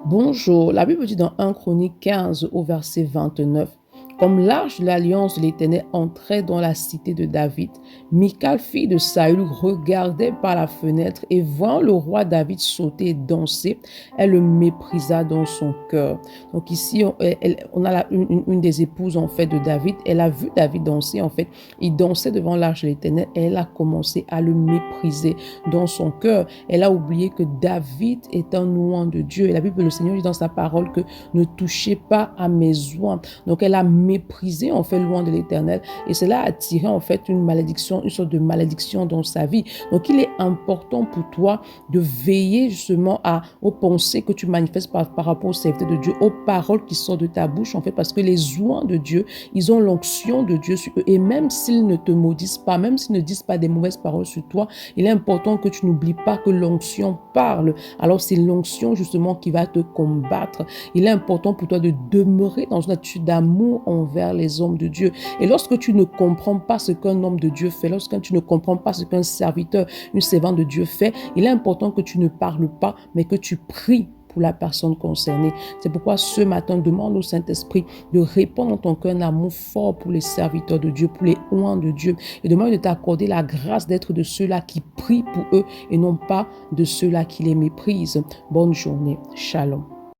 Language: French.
Bonjour, la Bible dit dans 1 Chronique 15 au verset 29, comme l'arche de l'alliance de l'Éternel entrait dans la cité de David, Michal, fille de Saül, regardait par la fenêtre et voyant le roi David sauter et danser, elle le méprisa dans son cœur. Donc ici, on a une des épouses en fait de David, elle a vu David danser en fait, il dansait devant l'arche de l'Éternel et elle a commencé à le mépriser dans son cœur. Elle a oublié que David est un oint de Dieu et la Bible, le Seigneur dit dans sa parole que ne touchez pas à mes oints. Donc elle a méprisé en fait l'oint de l'Éternel et cela a attiré en fait une malédiction, une sorte de malédiction dans sa vie. Donc il est important pour toi de veiller justement aux pensées que tu manifestes par rapport au serviteur de Dieu, aux paroles qui sortent de ta bouche en fait, parce que les oints de Dieu, ils ont l'onction de Dieu sur eux et même s'ils ne te maudissent pas, même s'ils ne disent pas des mauvaises paroles sur toi, il est important que tu n'oublies pas que l'onction parle. Alors c'est l'onction justement qui va te combattre. Il est important pour toi de demeurer dans une attitude d'amour envers les hommes de Dieu. Et lorsque tu ne comprends pas ce qu'un homme de Dieu fait, lorsque tu ne comprends pas ce qu'un serviteur, une servante de Dieu fait, il est important que tu ne parles pas, mais que tu pries pour la personne concernée. C'est pourquoi ce matin, demande au Saint-Esprit de répandre dans ton cœur un amour fort pour les serviteurs de Dieu, pour les oints de Dieu. Et demande de t'accorder la grâce d'être de ceux-là qui prient pour eux et non pas de ceux-là qui les méprisent. Bonne journée. Shalom.